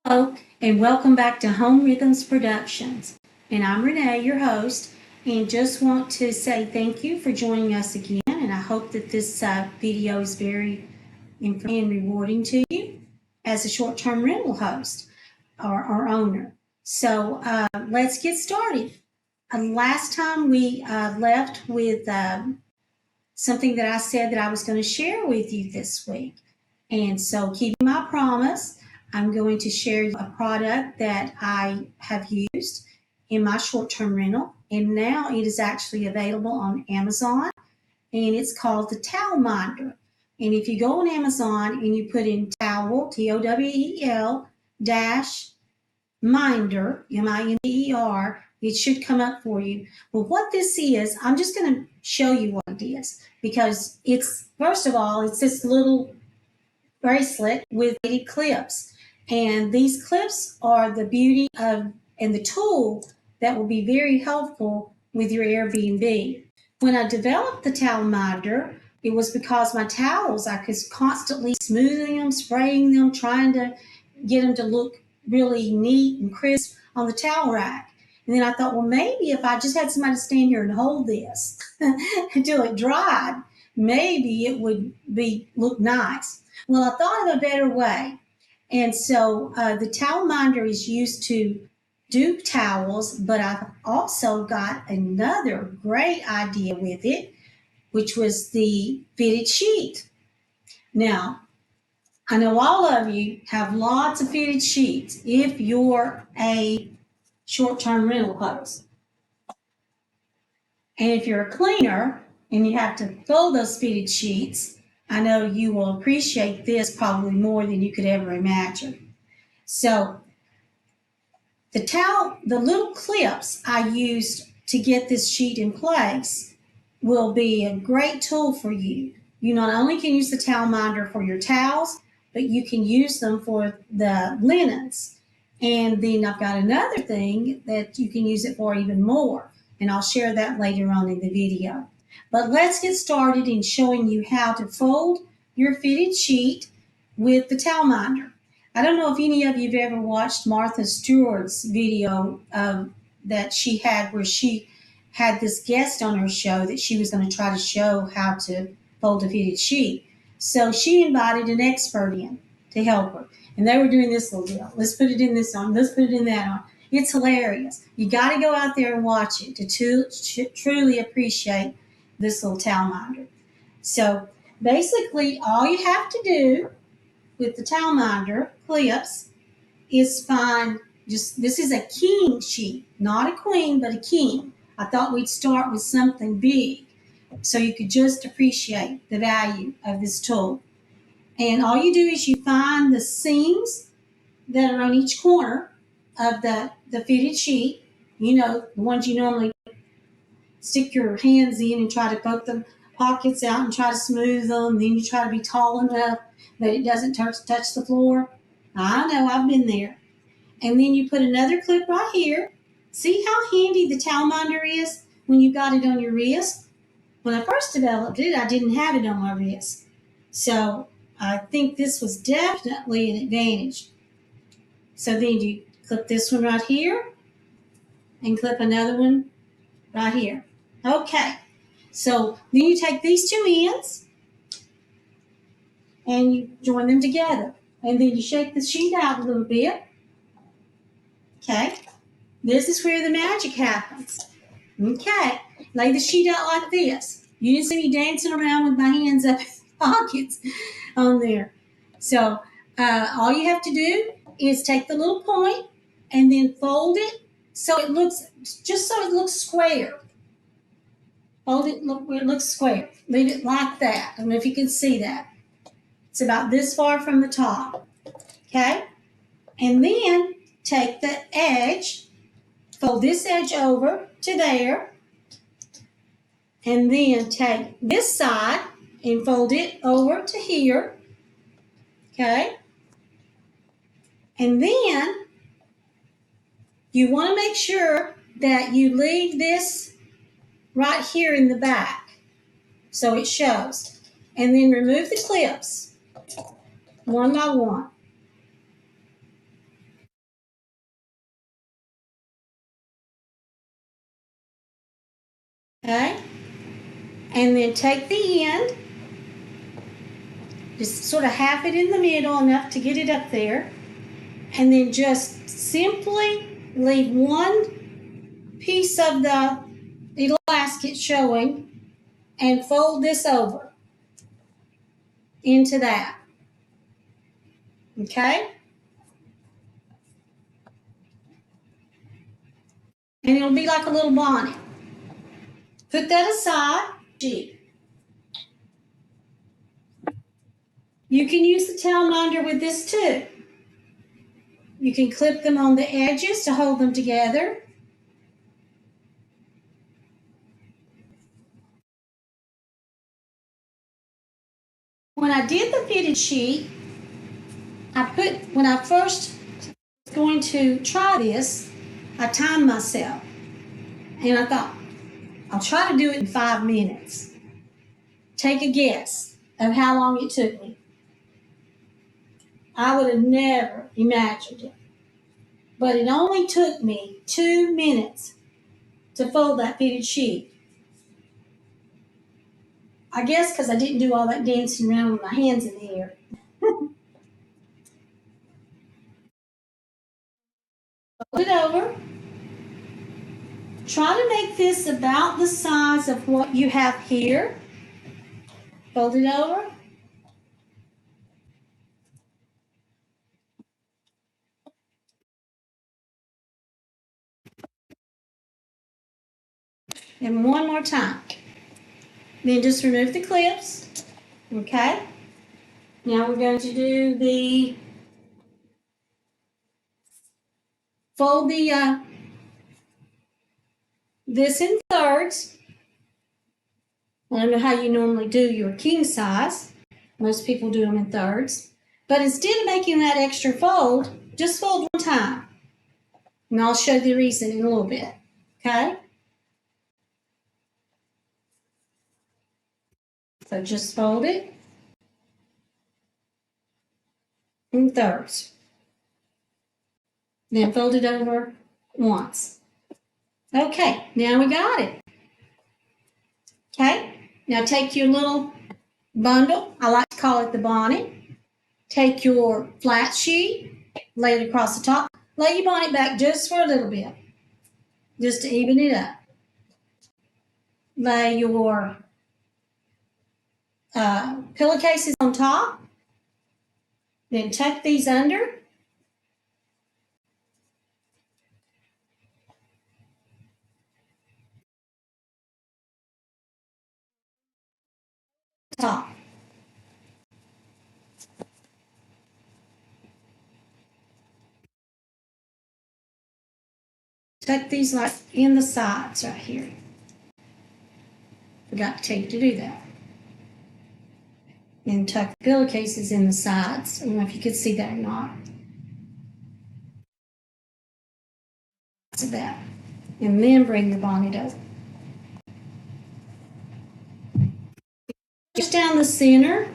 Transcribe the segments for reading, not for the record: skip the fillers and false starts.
Hello, and welcome back to Home Rhythms Productions. And I'm Renee, your host, and just want to say thank you for joining us again. And I hope that this video is very informative and rewarding to you as a short-term rental host or owner. So let's get started. Last time we left with something that I said that I was going to share with you this week. And so, keeping my promise, I'm going to share a product that I have used in my short term rental. And now it is actually available on Amazon. And it's called the Towel Minder. And if you go on Amazon and you put in towel, TOWEL, dash Minder, MINDER, it should come up for you. Well, what this is, I'm just going to show you what it is because it's, first of all, it's this little bracelet with clips. And these clips are the beauty of and the tool that will be very helpful with your Airbnb. When I developed the towel minder, it was because my towels, I was constantly smoothing them, spraying them, trying to get them to look really neat and crisp on the towel rack. And then I thought, well, maybe if I just had somebody stand here and hold this until it dried, maybe it would look nice. Well, I thought of a better way. And so the towel minder is used to do towels, but I've also got another great idea with it, which was the fitted sheet. Now, I know all of you have lots of fitted sheets if you're a short-term rental host. And if you're a cleaner and you have to fold those fitted sheets, I know you will appreciate this probably more than you could ever imagine. So the little clips I used to get this sheet in place will be a great tool for you. You not only can use the towel minder for your towels, but you can use them for the linens. And then I've got another thing that you can use it for even more. And I'll share that later on in the video. But let's get started in showing you how to fold your fitted sheet with the towel minder. I don't know if any of you have ever watched Martha Stewart's video that she had where she had this guest on her show that she was going to try to show how to fold a fitted sheet. So she invited an expert in to help her. And they were doing this little deal. Let's put it in this on. Let's put it in that on. It's hilarious. You got to go out there and watch it to truly appreciate this little towel minder. So basically, all you have to do with the towel minder clips is find this is a king sheet, not a queen, but a king. I thought we'd start with something big so you could just appreciate the value of this tool. And all you do is you find the seams that are on each corner of the fitted sheet, the ones you normally stick your hands in and try to poke the pockets out and try to smooth them. Then you try to be tall enough that it doesn't touch the floor. I know, I've been there. And then you put another clip right here. See how handy the towel minder is when you got it on your wrist? When I first developed it, I didn't have it on my wrist. So I think this was definitely an advantage. So then you clip this one right here and clip another one right here. Okay, so then you take these two ends and you join them together. And then you shake the sheet out a little bit. Okay, this is where the magic happens. Okay, lay the sheet out like this. You didn't see me dancing around with my hands up in pockets on there. So all you have to do is take the little point and then fold it so it looks square. Fold it where it looks square. Leave it like that. I don't know if you can see that. It's about this far from the top. Okay? And then take the edge, fold this edge over to there, and then take this side and fold it over to here. Okay? And then you want to make sure that you leave this right here in the back so it shows. And then remove the clips one by one. Okay? And then take the end, just sort of half it in the middle, enough to get it up there, and then just simply leave one piece of the elastic showing and fold this over into that. Okay? And it'll be like a little bonnet. Put that aside. You can use the towel minder with this too. You can clip them on the edges to hold them together. When I did the fitted sheet, when I first was going to try this, I timed myself. And I thought, I'll try to do it in 5 minutes. Take a guess of how long it took me. I would have never imagined it. But it only took me 2 minutes to fold that fitted sheet. I guess because I didn't do all that dancing around with my hands in the air. Fold it over. Try to make this about the size of what you have here. Fold it over. And one more time. Then just remove the clips. Okay? Now we're going to do fold this in thirds. I don't know how you normally do your king size. Most people do them in thirds. But instead of making that extra fold, just fold one time. And I'll show the reason in a little bit. Okay? So just fold it in thirds. Then fold it over once. Okay, now we got it. Okay, now take your little bundle, I like to call it the bonnet. Take your flat sheet, lay it across the top. Lay your bonnet back just for a little bit, just to even it up. Lay your pillowcases on top. Then tuck these under. Top. Tuck these like in the sides right here. Forgot to tell you to do that. And tuck the pillowcases in the sides. I don't know if you could see that or not. So that. And then bring the bonnet over. Just down the center.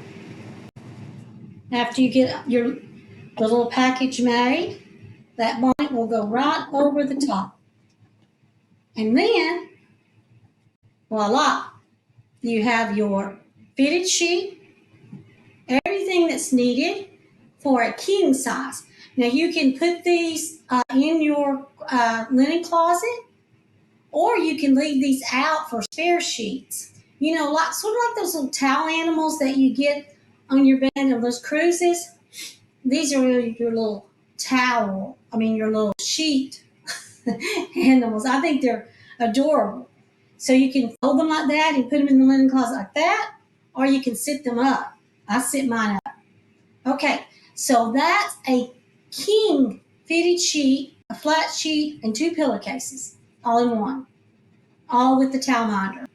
After you get your little package made, that bonnet will go right over the top. And then, voila, you have your fitted sheet, everything that's needed for a king size. Now you can put these in your linen closet, or you can leave these out for spare sheets. You know, like sort of like those little towel animals that you get on your bed on those cruises. These are really your little your little sheet animals. I think they're adorable. So you can fold them like that and put them in the linen closet like that, or you can sit them up. I sit mine up. Okay, so that's a king fitted sheet, a flat sheet, and 2 pillowcases, all in one, all with the towel minder.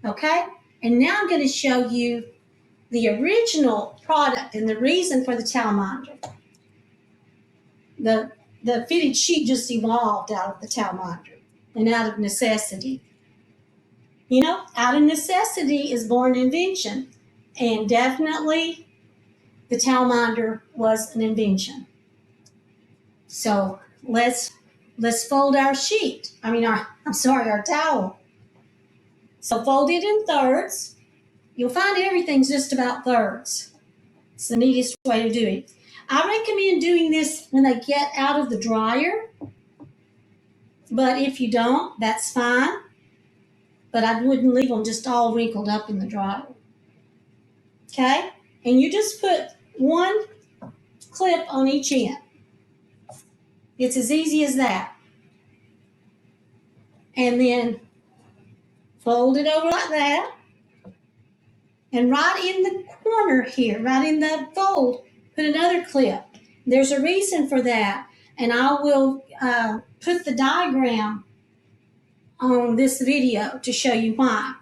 Okay, and now I'm going to show you the original product and the reason for the towel minder. The fitted sheet just evolved out of the towel minder and out of necessity. You know, out of necessity is born invention, and definitely the towel minder was an invention. So let's fold our sheet. Our towel. So fold it in thirds. You'll find everything's just about thirds. It's the neatest way to do it. I recommend doing this when they get out of the dryer, but if you don't, that's fine. But I wouldn't leave them just all wrinkled up in the dryer. Okay? And you just put one clip on each end. It's as easy as that. And then fold it over like that. And right in the corner here, right in the fold, put another clip. There's a reason for that. And I will put the diagram on this video to show you why.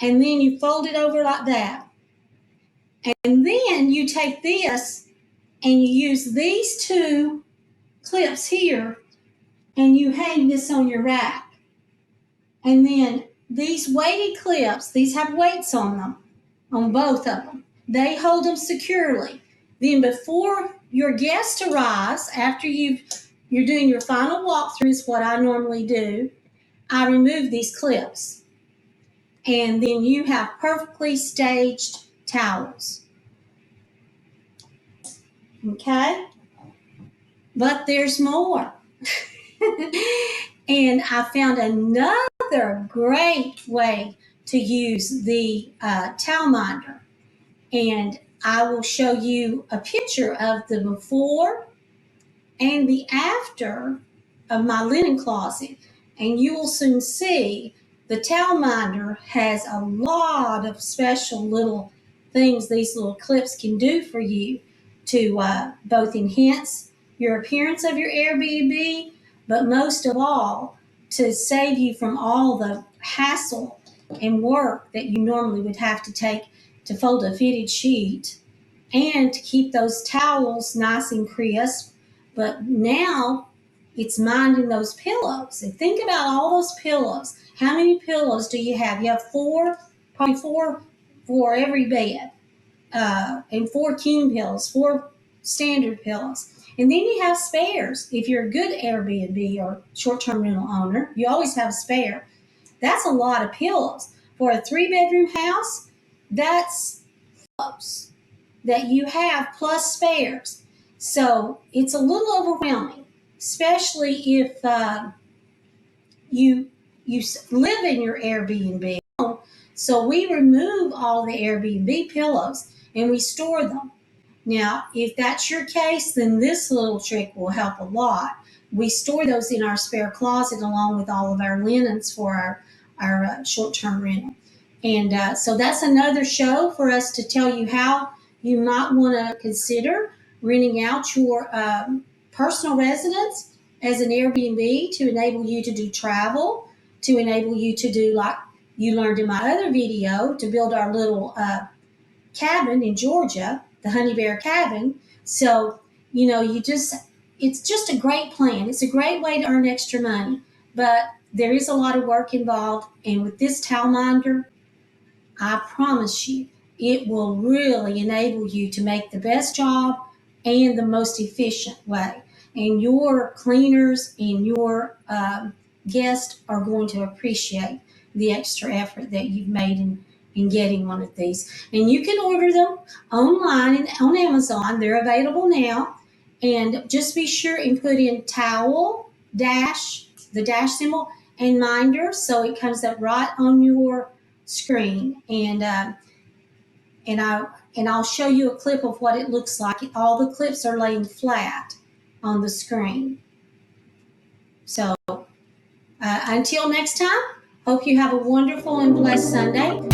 And then you fold it over like that. And then you take this and you use these two clips here and you hang this on your rack. And then these weighted clips, these have weights on them, on both of them. They hold them securely. Then before your guest arrives, after you're doing your final walkthrough, is what I normally do, I remove these clips. And then you have perfectly staged towels. Okay? But there's more. And I found another great way to use the towel minder. And I will show you a picture of the before and the after of my linen closet. And you will soon see the towel minder has a lot of special little things these little clips can do for you to both enhance your appearance of your Airbnb, but most of all, to save you from all the hassle and work that you normally would have to take to fold a fitted sheet and to keep those towels nice and crisp. But now it's minding those pillows. And think about all those pillows. How many pillows do you have? You have four, probably four for every bed, and 4 king pillows, 4 standard pillows. And then you have spares. If you're a good Airbnb or short-term rental owner, you always have a spare. That's a lot of pillows. For a 3-bedroom house, that's pillows that you have plus spares. So it's a little overwhelming, especially if you live in your Airbnb. So we remove all the Airbnb pillows and we store them. Now, if that's your case, then this little trick will help a lot. We store those in our spare closet along with all of our linens for our short-term rental. And so that's another show for us to tell you how you might want to consider renting out your personal residence as an Airbnb to enable you to do travel, to enable you to do, like you learned in my other video, to build our little cabin in Georgia, the Honey Bear Cabin. So, it's just a great plan. It's a great way to earn extra money, but there is a lot of work involved. And with this towel minder, I promise you, it will really enable you to make the best job and the most efficient way. And your cleaners and your guests are going to appreciate the extra effort that you've made in getting one of these. And you can order them online and on Amazon. They're available now. And just be sure and put in towel, dash, the dash symbol, and minder, so it comes up right on your screen. And I'll show you a clip of what it looks like. All the clips are laying flat on the screen. So until next time, hope you have a wonderful and blessed Sunday.